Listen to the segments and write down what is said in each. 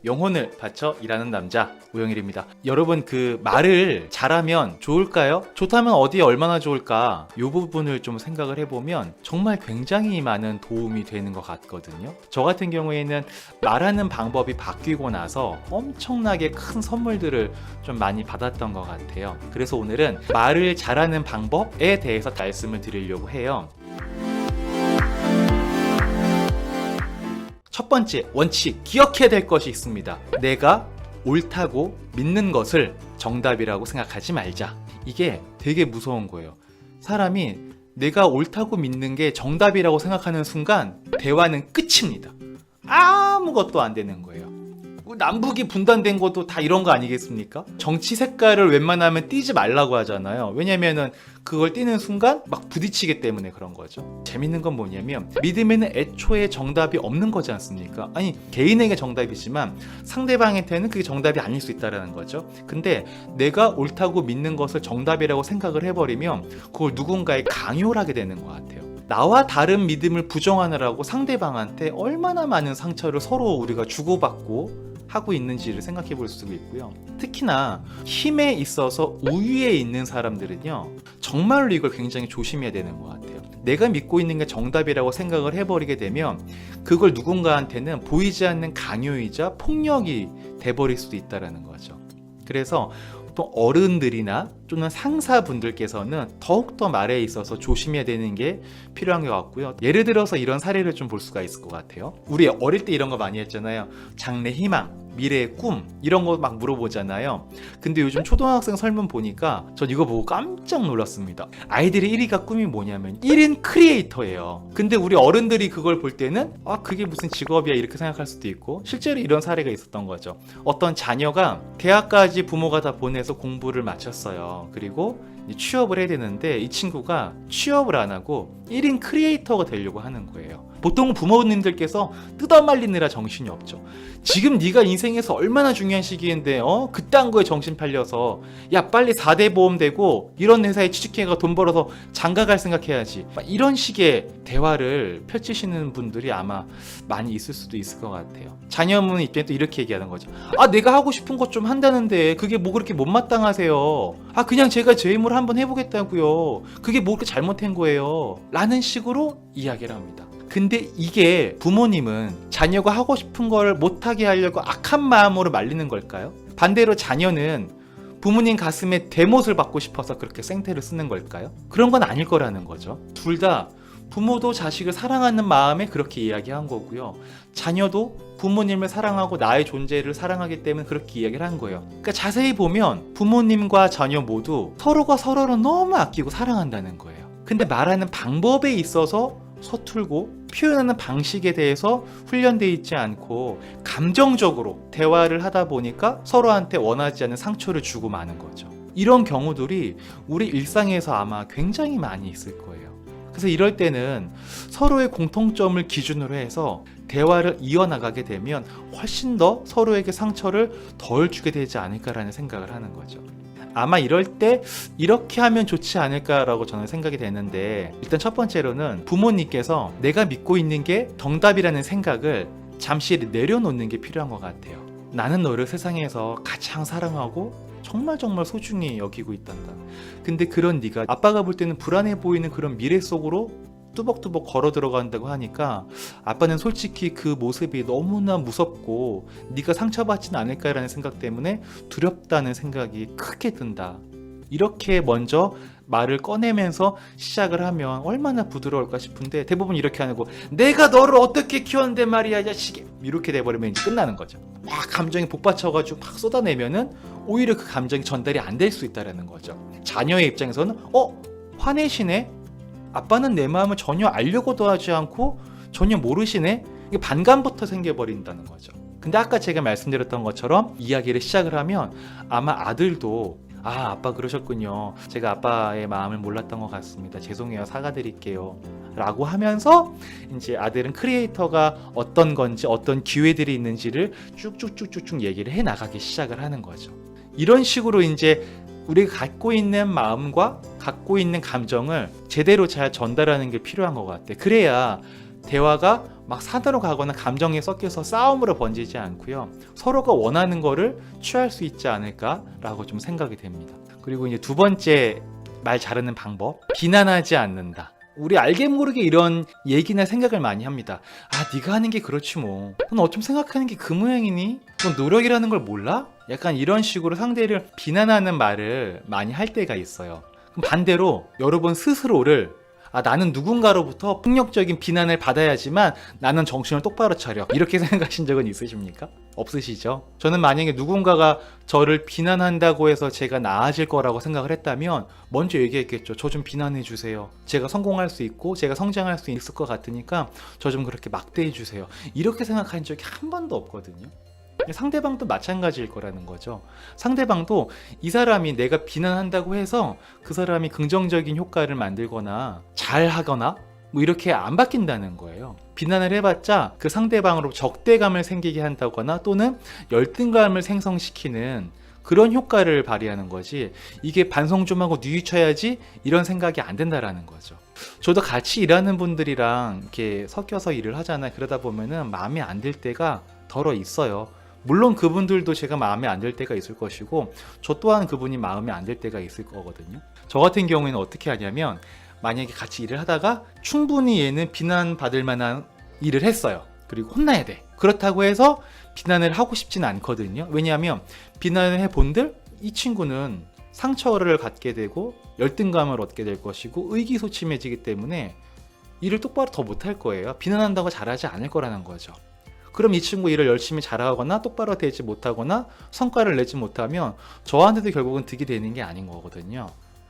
영혼을 바쳐 일하는 남자 우영일입니다. 여러분, 그 말을 잘하면 좋을까요? 좋다면 어디에 얼마나 좋을까? 이 부분을 좀 생각을 해보면 정말 굉장히 많은 도움이 되는 것 같거든요. 저 같은 경우에는 말하는 방법이 바뀌고 나서 엄청나게 큰 선물들을 좀 많이 받았던 것 같아요. 그래서 오늘은 말을 잘하는 방법에 대해서 말씀을 드리려고 해요. 첫 번째 원칙, 기억해야 될 것이 있습니다. 내가 옳다고 믿는 것을 정답이라고 생각하지 말자. 이게 되게 무서운 거예요. 사람이 내가 옳다고 믿는 게 정답이라고 생각하는 순간 대화는 끝입니다. 아무것도 안 되는 거예요. 남북이 분단된 것도 다 이런 거 아니겠습니까? 정치 색깔을 웬만하면 띄지 말라고 하잖아요. 왜냐면은 그걸 띄는 순간 막 부딪히기 때문에 그런 거죠. 재밌는 건 뭐냐면 믿음에는 애초에 정답이 없는 거지 않습니까? 아니, 개인에게 정답이지만 상대방한테는 그게 정답이 아닐 수 있다는 거죠. 근데 내가 옳다고 믿는 것을 정답이라고 생각을 해버리면 그걸 누군가에 강요를 하게 되는 것 같아요. 나와 다른 믿음을 부정하느라고 상대방한테 얼마나 많은 상처를 서로 우리가 주고받고 하고 있는지를 생각해 볼 수도 있고요. 특히나 힘에 있어서 우위에 있는 사람들은요, 정말로 이걸 굉장히 조심해야 되는 것 같아요. 내가 믿고 있는 게 정답이라고 생각을 해버리게 되면 그걸 누군가한테는 보이지 않는 강요이자 폭력이 돼버릴 수도 있다는 거죠. 그래서 또 어른들이나 또는 상사분들께서는 더욱더 말에 있어서 조심해야 되는 게 필요한 것 같고요. 예를 들어서 이런 사례를 좀 볼 수가 있을 것 같아요. 우리 어릴 때 이런 거 많이 했잖아요. 장래 희망, 미래의 꿈 이런 거 막 물어보잖아요. 근데 요즘 초등학생 설문 보니까 전 이거 보고 깜짝 놀랐습니다. 아이들의 1위가 꿈이 뭐냐면 1인 크리에이터예요. 근데 우리 어른들이 그걸 볼 때는 그게 무슨 직업이야 이렇게 생각할 수도 있고, 실제로 이런 사례가 있었던 거죠. 어떤 자녀가 대학까지 부모가 다 보내서 공부를 마쳤어요. 그리고 취업을 해야 되는데 이 친구가 취업을 안 하고 1인 크리에이터가 되려고 하는 거예요. 보통 부모님들께서 뜯어말리느라 정신이 없죠. 지금 네가 인생에서 얼마나 중요한 시기인데 그딴 거에 정신 팔려서 야 빨리 4대 보험 되고 이런 회사에 취직해가 돈 벌어서 장가갈 생각해야지, 이런 식의 대화를 펼치시는 분들이 아마 많이 있을 수도 있을 것 같아요. 자녀분 입장에 또 이렇게 얘기하는 거죠. 내가 하고 싶은 것 좀 한다는데 그게 뭐 그렇게 못마땅하세요? 그냥 제가 제 힘으로 한번 해보겠다고요. 그게 뭐 그렇게 잘못한 거예요? 라는 식으로 이야기를 합니다. 근데 이게 부모님은 자녀가 하고 싶은 걸 못하게 하려고 악한 마음으로 말리는 걸까요? 반대로 자녀는 부모님 가슴에 대못을 받고 싶어서 그렇게 생태를 쓰는 걸까요? 그런 건 아닐 거라는 거죠. 둘 다 부모도 자식을 사랑하는 마음에 그렇게 이야기한 거고요. 자녀도 부모님을 사랑하고 나의 존재를 사랑하기 때문에 그렇게 이야기를 한 거예요. 그러니까 자세히 보면 부모님과 자녀 모두 서로가 서로를 너무 아끼고 사랑한다는 거예요. 근데 말하는 방법에 있어서 서툴고 표현하는 방식에 대해서 훈련되어 있지 않고 감정적으로 대화를 하다 보니까 서로한테 원하지 않는 상처를 주고 마는 거죠. 이런 경우들이 우리 일상에서 아마 굉장히 많이 있을 거예요. 그래서 이럴 때는 서로의 공통점을 기준으로 해서 대화를 이어나가게 되면 훨씬 더 서로에게 상처를 덜 주게 되지 않을까라는 생각을 하는 거죠. 아마 이럴 때 이렇게 하면 좋지 않을까라고 저는 생각이 되는데, 일단 첫 번째로는 부모님께서 내가 믿고 있는 게 정답이라는 생각을 잠시 내려놓는 게 필요한 것 같아요. 나는 너를 세상에서 가장 사랑하고 정말 소중히 여기고 있단다. 근데 그런 네가 아빠가 볼 때는 불안해 보이는 그런 미래 속으로 뚜벅뚜벅 걸어 들어간다고 하니까 아빠는 솔직히 그 모습이 너무나 무섭고 네가 상처받지는 않을까라는 생각 때문에 두렵다는 생각이 크게 든다. 이렇게 먼저 말을 꺼내면서 시작을 하면 얼마나 부드러울까 싶은데, 대부분 이렇게 하는 거, 내가 너를 어떻게 키웠는데 말이야 자식이, 이렇게 돼버리면 이제 끝나는 거죠. 막 감정이 복받쳐가지고 막 쏟아내면은 오히려 그 감정이 전달이 안 될 수 있다는 거죠. 자녀의 입장에서는 화내시네? 아빠는 내 마음을 전혀 알려고도 하지 않고 전혀 모르시네? 이게 반감부터 생겨버린다는 거죠. 근데 아까 제가 말씀드렸던 것처럼 이야기를 시작을 하면 아마 아들도 아빠 그러셨군요. 제가 아빠의 마음을 몰랐던 것 같습니다. 죄송해요. 사과드릴게요. 라고 하면서 이제 아들은 크리에이터가 어떤 건지 어떤 기회들이 있는지를 쭉쭉쭉쭉 얘기를 해 나가기 시작을 하는 거죠. 이런 식으로 이제 우리가 갖고 있는 마음과 갖고 있는 감정을 제대로 잘 전달하는 게 필요한 것 같아. 그래야 대화가 막 산으로 가거나 감정에 섞여서 싸움으로 번지지 않고요. 서로가 원하는 거를 취할 수 있지 않을까라고 좀 생각이 됩니다. 그리고 이제 두 번째 말 자르는 방법, 비난하지 않는다. 우리 알게 모르게 이런 얘기나 생각을 많이 합니다. 아, 네가 하는 게 그렇지 뭐. 넌 어쩜 생각하는 게 그 모양이니? 넌 노력이라는 걸 몰라? 약간 이런 식으로 상대를 비난하는 말을 많이 할 때가 있어요. 그럼 반대로 여러분 스스로를 나는 누군가로부터 폭력적인 비난을 받아야지만 나는 정신을 똑바로 차려. 이렇게 생각하신 적은 있으십니까? 없으시죠? 저는 만약에 누군가가 저를 비난한다고 해서 제가 나아질 거라고 생각을 했다면 먼저 얘기했겠죠. 저 좀 비난해 주세요. 제가 성공할 수 있고 제가 성장할 수 있을 것 같으니까 저 좀 그렇게 막대해 주세요. 이렇게 생각한 적이 한 번도 없거든요. 상대방도 마찬가지일 거라는 거죠. 상대방도 이 사람이 내가 비난한다고 해서 그 사람이 긍정적인 효과를 만들거나 잘하거나 뭐 이렇게 안 바뀐다는 거예요. 비난을 해봤자 그 상대방으로 적대감을 생기게 한다거나 또는 열등감을 생성시키는 그런 효과를 발휘하는 거지, 이게 반성 좀 하고 뉘우쳐야지 이런 생각이 안 된다라는 거죠. 저도 같이 일하는 분들이랑 이렇게 섞여서 일을 하잖아요. 그러다 보면은 마음에 안 들 때가 덜어 있어요. 물론 그분들도 제가 마음에 안 들 때가 있을 것이고 저 또한 그분이 마음에 안 들 때가 있을 거거든요. 저 같은 경우에는 어떻게 하냐면, 만약에 같이 일을 하다가 충분히 얘는 비난받을 만한 일을 했어요. 그리고 혼나야 돼. 그렇다고 해서 비난을 하고 싶진 않거든요. 왜냐하면 비난을 해본들 이 친구는 상처를 갖게 되고 열등감을 얻게 될 것이고 의기소침해지기 때문에 일을 똑바로 더 못할 거예요. 비난한다고 잘하지 않을 거라는 거죠. 그럼 이 친구 일을 열심히 잘하거나 똑바로 되지 못하거나 성과를 내지 못하면 저한테도 결국은 득이 되는 게 아닌 거거든요.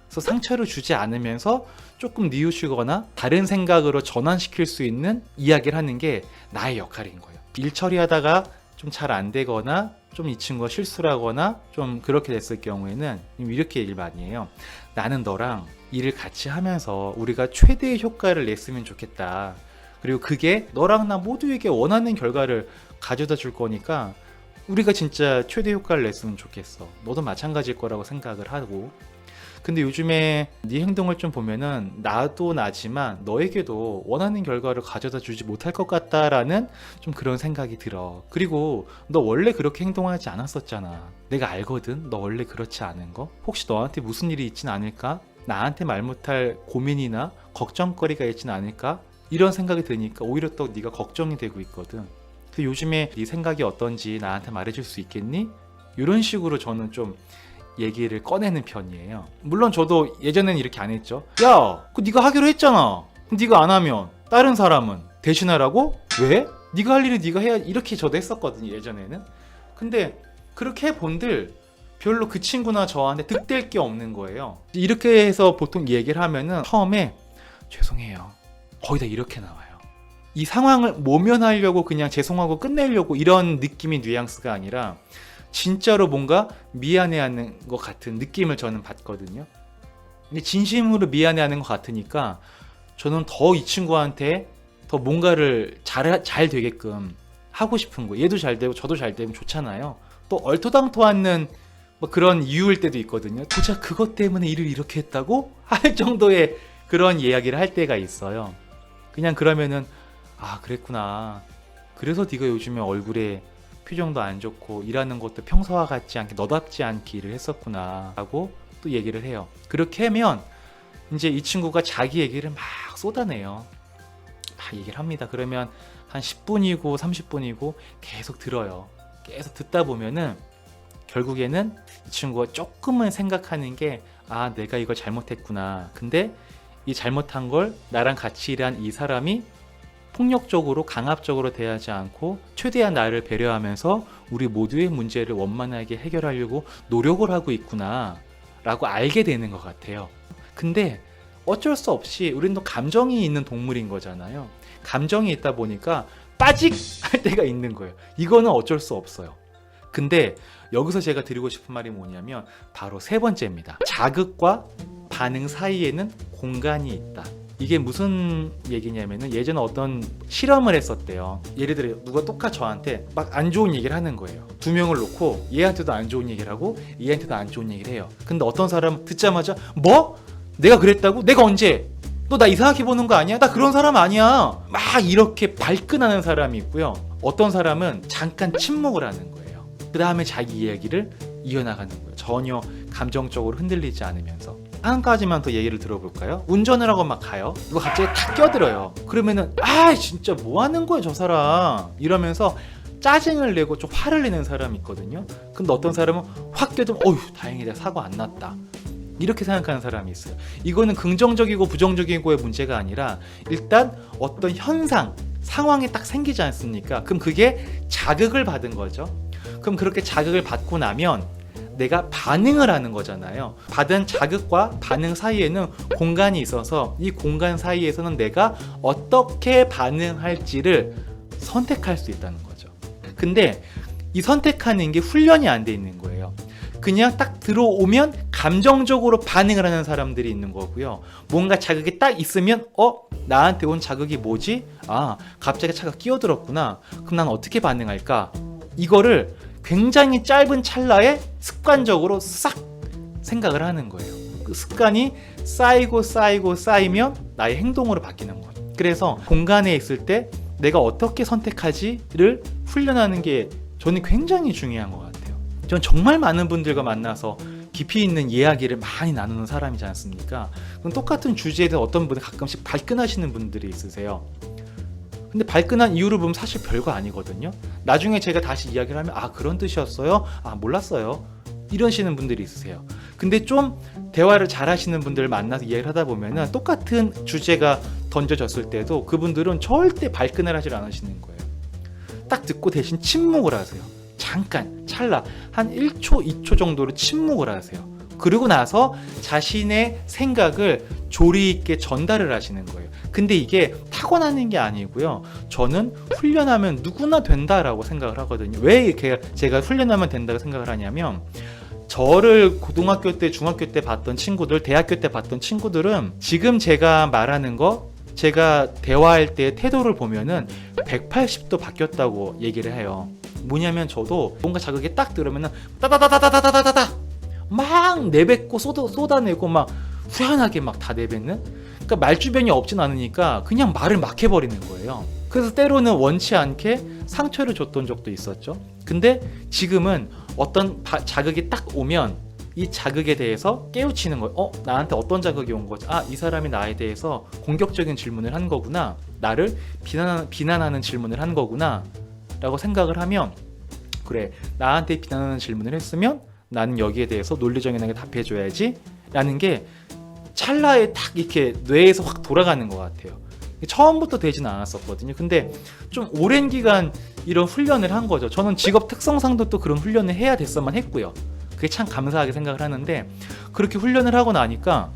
그래서 상처를 주지 않으면서 조금 뉘우치거나 다른 생각으로 전환시킬 수 있는 이야기를 하는 게 나의 역할인 거예요. 일 처리하다가 좀 잘 안 되거나 좀 이 친구가 실수를 하거나 좀 그렇게 됐을 경우에는 이렇게 얘기를 많이 해요. 나는 너랑 일을 같이 하면서 우리가 최대의 효과를 냈으면 좋겠다. 그리고 그게 너랑 나 모두에게 원하는 결과를 가져다 줄 거니까 우리가 진짜 최대 효과를 냈으면 좋겠어. 너도 마찬가지일 거라고 생각을 하고. 근데 요즘에 네 행동을 좀 보면은 나도 나지만 너에게도 원하는 결과를 가져다 주지 못할 것 같다라는 좀 그런 생각이 들어. 그리고 너 원래 그렇게 행동하지 않았었잖아. 내가 알거든. 너 원래 그렇지 않은 거. 혹시 너한테 무슨 일이 있진 않을까? 나한테 말 못할 고민이나 걱정거리가 있진 않을까? 이런 생각이 드니까 오히려 또 네가 걱정이 되고 있거든. 그 요즘에 네 생각이 어떤지 나한테 말해줄 수 있겠니? 이런 식으로 저는 좀 얘기를 꺼내는 편이에요. 물론 저도 예전에는 이렇게 안 했죠. 야, 그거 네가 하기로 했잖아. 네가 안 하면 다른 사람은 대신하라고? 왜? 네가 할 일을 네가 해야, 이렇게 저도 했었거든요, 예전에는. 근데 그렇게 해본들 별로 그 친구나 저한테 득될 게 없는 거예요. 이렇게 해서 보통 얘기를 하면은 처음에 죄송해요. 거의 다 이렇게 나와요. 이 상황을 모면하려고 그냥 죄송하고 끝내려고 이런 느낌의 뉘앙스가 아니라 진짜로 뭔가 미안해하는 것 같은 느낌을 저는 받거든요. 근데 진심으로 미안해하는 것 같으니까 저는 더 이 친구한테 더 뭔가를 잘 되게끔 하고 싶은 거예요. 얘도 잘 되고 저도 잘 되면 좋잖아요. 또 얼토당토않는 뭐 그런 이유일 때도 있거든요. 도대체 그것 때문에 일을 이렇게 했다고? 할 정도의 그런 이야기를 할 때가 있어요. 그냥 그러면은 그랬구나. 그래서 네가 요즘에 얼굴에 표정도 안 좋고 일하는 것도 평소와 같지 않게 너답지 않게 일을 했었구나 하고 또 얘기를 해요. 그렇게 하면 이제 이 친구가 자기 얘기를 막 쏟아내요. 막 얘기를 합니다. 그러면 한 10분이고 30분이고 계속 들어요. 계속 듣다 보면은 결국에는 이 친구가 조금은 생각하는 게 내가 이걸 잘못했구나. 근데 이 잘못한 걸 나랑 같이 일한 이 사람이 폭력적으로 강압적으로 대하지 않고 최대한 나를 배려하면서 우리 모두의 문제를 원만하게 해결하려고 노력을 하고 있구나 라고 알게 되는 것 같아요. 근데 어쩔 수 없이 우리는 또 감정이 있는 동물인 거잖아요. 감정이 있다 보니까 빠직 할 때가 있는 거예요. 이거는 어쩔 수 없어요. 근데 여기서 제가 드리고 싶은 말이 뭐냐면 바로 세 번째입니다. 자극과 반응 사이에는 공간이 있다. 이게 무슨 얘기냐면은 예전에 어떤 실험을 했었대요. 예를 들어 누가 똑같이 저한테 막 안 좋은 얘기를 하는 거예요. 두 명을 놓고 얘한테도 안 좋은 얘기를 하고 얘한테도 안 좋은 얘기를 해요. 근데 어떤 사람은 듣자마자 뭐? 내가 그랬다고? 내가 언제? 너 나 이상하게 보는 거 아니야? 나 그런 사람 아니야. 막 이렇게 발끈하는 사람이 있고요. 어떤 사람은 잠깐 침묵을 하는 거예요. 그 다음에 자기 이야기를 이어나가는 거예요. 전혀 감정적으로 흔들리지 않으면서. 한 가지만 더 얘기를 들어볼까요? 운전을 하고 막 가요. 이거 갑자기 탁 껴들어요. 그러면은 진짜 뭐 하는 거야 저 사람 이러면서 짜증을 내고 좀 화를 내는 사람이 있거든요. 근데 어떤 사람은 확 껴들면 어휴 다행이다 사고 안 났다 이렇게 생각하는 사람이 있어요. 이거는 긍정적이고 부정적이고의 문제가 아니라 일단 어떤 현상, 상황이 딱 생기지 않습니까? 그럼 그게 자극을 받은 거죠. 그럼 그렇게 자극을 받고 나면 내가 반응을 하는 거잖아요. 받은 자극과 반응 사이에는 공간이 있어서 이 공간 사이에서는 내가 어떻게 반응할지를 선택할 수 있다는 거죠. 근데 이 선택하는 게 훈련이 안 돼 있는 거예요. 그냥 딱 들어오면 감정적으로 반응을 하는 사람들이 있는 거고요. 뭔가 자극이 딱 있으면 나한테 온 자극이 뭐지? 갑자기 차가 끼어들었구나. 그럼 난 어떻게 반응할까? 이거를 굉장히 짧은 찰나에 습관적으로 싹 생각을 하는 거예요. 그 습관이 쌓이면 나의 행동으로 바뀌는 거예요. 그래서 공간에 있을 때 내가 어떻게 선택하지를 훈련하는 게 저는 굉장히 중요한 것 같아요. 전 정말 많은 분들과 만나서 깊이 있는 이야기를 많이 나누는 사람이지 않습니까? 그럼 똑같은 주제에 대해서 어떤 분은 가끔씩 발끈하시는 분들이 있으세요. 근데 발끈한 이유를 보면 사실 별거 아니거든요. 나중에 제가 다시 이야기를 하면 그런 뜻이었어요? 몰랐어요. 이러시는 분들이 있으세요. 근데 좀 대화를 잘 하시는 분들을 만나서 이야기를 하다 보면은 똑같은 주제가 던져졌을 때도 그분들은 절대 발끈을 하질 않으시는 거예요. 딱 듣고 대신 침묵을 하세요. 잠깐 찰나 한 1초 2초 정도로 침묵을 하세요. 그리고 나서 자신의 생각을 조리 있게 전달을 하시는 거예요. 근데 이게 타고나는 게 아니고요. 저는 훈련하면 누구나 된다라고 생각을 하거든요. 왜 이렇게 제가 훈련하면 된다고 생각을 하냐면 저를 고등학교 때 중학교 때 봤던 친구들 대학교 때 봤던 친구들은 지금 제가 말하는 거 제가 대화할 때 태도를 보면은 180도 바뀌었다고 얘기를 해요. 뭐냐면 저도 뭔가 자극이 딱 들으면은 따다다다다다다다다 막 내뱉고 쏟아내고 막 후련하게 막 다 내뱉는. 그러니까 말주변이 없진 않으니까 그냥 말을 막 해버리는 거예요. 그래서 때로는 원치 않게 상처를 줬던 적도 있었죠. 근데 지금은 어떤 자극이 딱 오면 이 자극에 대해서 깨우치는 거예요. 나한테 어떤 자극이 온 거지? 이 사람이 나에 대해서 공격적인 질문을 한 거구나. 나를 비난하는 질문을 한 거구나. 라고 생각을 하면 그래 나한테 비난하는 질문을 했으면 나는 여기에 대해서 논리적인하게 답해줘야지 라는 게 찰나에 딱 이렇게 뇌에서 확 돌아가는 것 같아요. 처음부터 되진 않았었거든요. 근데 좀 오랜 기간 이런 훈련을 한 거죠. 저는 직업 특성상도 또 그런 훈련을 해야 됐어만 했고요. 그게 참 감사하게 생각을 하는데 그렇게 훈련을 하고 나니까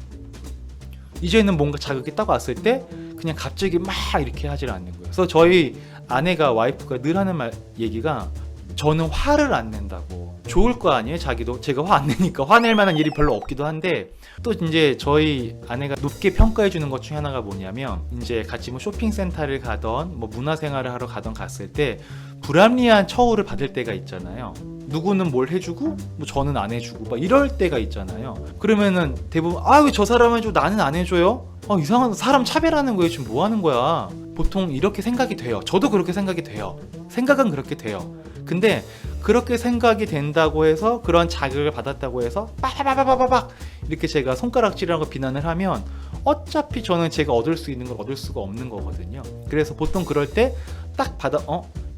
이제는 뭔가 자극이 딱 왔을 때 그냥 갑자기 막 이렇게 하질 않는 거예요. 그래서 저희 아내가 와이프가 늘 하는 얘기가 저는 화를 안 낸다고. 좋을 거 아니에요. 자기도 제가 화 안 내니까 화낼 만한 일이 별로 없기도 한데 또 이제 저희 아내가 높게 평가해 주는 것 중에 하나가 뭐냐면 이제 같이 뭐 쇼핑센터를 가던 뭐 문화생활을 하러 가던 갔을 때 불합리한 처우를 받을 때가 있잖아요. 누구는 뭘 해주고 뭐 저는 안 해주고 막 이럴 때가 있잖아요. 그러면은 대부분 왜 저 사람 해줘 나는 안 해줘요? 이상한 사람 차별하는 거예요. 지금 뭐 하는 거야? 보통 이렇게 생각이 돼요. 저도 그렇게 생각이 돼요. 생각은 그렇게 돼요. 근데 그렇게 생각이 된다고 해서 그런 자극을 받았다고 해서 빠바바바바박 이렇게 제가 손가락질하고 비난을 하면 어차피 저는 제가 얻을 수 있는 걸 얻을 수가 없는 거거든요. 그래서 보통 그럴 때 딱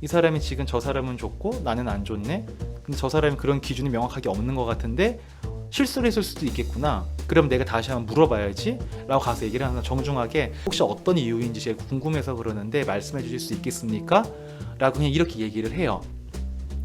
이 사람이 지금 저 사람은 좋고 나는 안 좋네. 근데 저 사람이 그런 기준이 명확하게 없는 것 같은데 실수를 했을 수도 있겠구나. 그럼 내가 다시 한번 물어봐야지 라고 가서 얘기를 하나 정중하게 혹시 어떤 이유인지 제가 궁금해서 그러는데 말씀해 주실 수 있겠습니까? 라고 그냥 이렇게 얘기를 해요.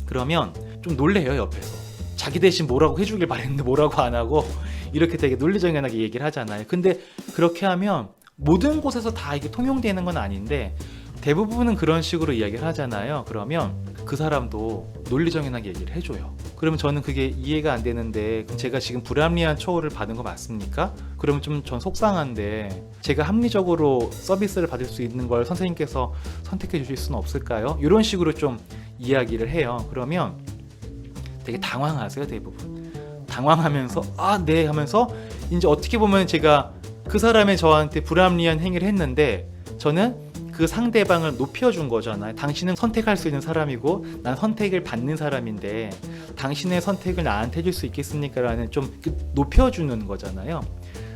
그러면 좀 놀래요. 옆에서 자기 대신 뭐라고 해주길 바랬는데 뭐라고 안 하고 이렇게 되게 논리정연하게 얘기를 하잖아요. 근데 그렇게 하면 모든 곳에서 다 이게 통용되는 건 아닌데 대부분은 그런 식으로 이야기를 하잖아요. 그러면 그 사람도 논리정연하게 얘기를 해줘요. 그러면 저는 그게 이해가 안 되는데 제가 지금 불합리한 처우를 받은 거 맞습니까? 그러면 좀 전 속상한데 제가 합리적으로 서비스를 받을 수 있는 걸 선생님께서 선택해 주실 수는 없을까요? 이런 식으로 좀 이야기를 해요. 그러면 되게 당황하세요. 대부분 당황하면서 네 하면서 이제 어떻게 보면 제가 그 사람이 저한테 불합리한 행위를 했는데 저는 그 상대방을 높여준 거잖아요. 당신은 선택할 수 있는 사람이고 난 선택을 받는 사람인데 당신의 선택을 나한테 해줄 수 있겠습니까? 라는 좀 높여주는 거잖아요.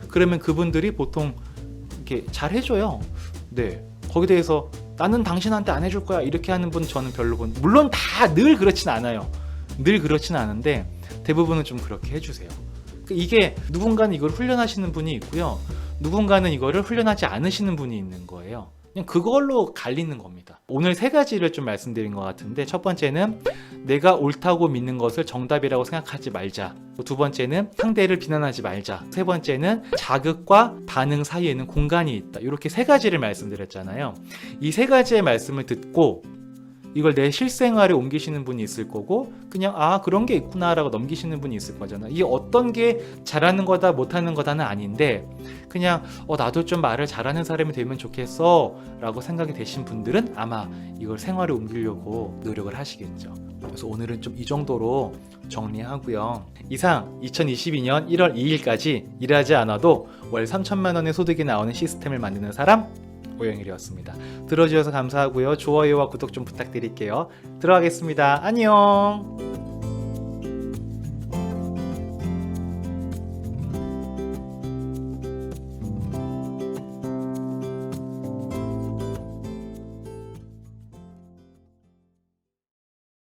그러면 그분들이 보통 이렇게 잘 해줘요. 네. 거기에 대해서 나는 당신한테 안 해줄 거야 이렇게 하는 분 저는 별로 물론 다 늘 그렇진 않아요. 늘 그렇진 않은데 대부분은 좀 그렇게 해주세요. 이게 누군가는 이걸 훈련하시는 분이 있고요. 누군가는 이거를 훈련하지 않으시는 분이 있는 거예요. 그냥 그걸로 갈리는 겁니다. 오늘 세 가지를 좀 말씀드린 것 같은데 첫 번째는 내가 옳다고 믿는 것을 정답이라고 생각하지 말자. 두 번째는 상대를 비난하지 말자. 세 번째는 자극과 반응 사이에는 공간이 있다. 이렇게 세 가지를 말씀드렸잖아요. 이 세 가지의 말씀을 듣고 이걸 내 실생활에 옮기시는 분이 있을 거고 그냥 그런 게 있구나 라고 넘기시는 분이 있을 거잖아요. 이게 어떤 게 잘하는 거다 못하는 거다는 아닌데 그냥 나도 좀 말을 잘하는 사람이 되면 좋겠어 라고 생각이 되신 분들은 아마 이걸 생활에 옮기려고 노력을 하시겠죠. 그래서 오늘은 좀 이 정도로 정리하고요. 이상 2022년 1월 2일까지 일하지 않아도 월 3천만 원의 소득이 나오는 시스템을 만드는 사람 오영일이었습니다. 들어주셔서 감사하고요. 좋아요와 구독 좀 부탁드릴게요. 들어가겠습니다. 안녕.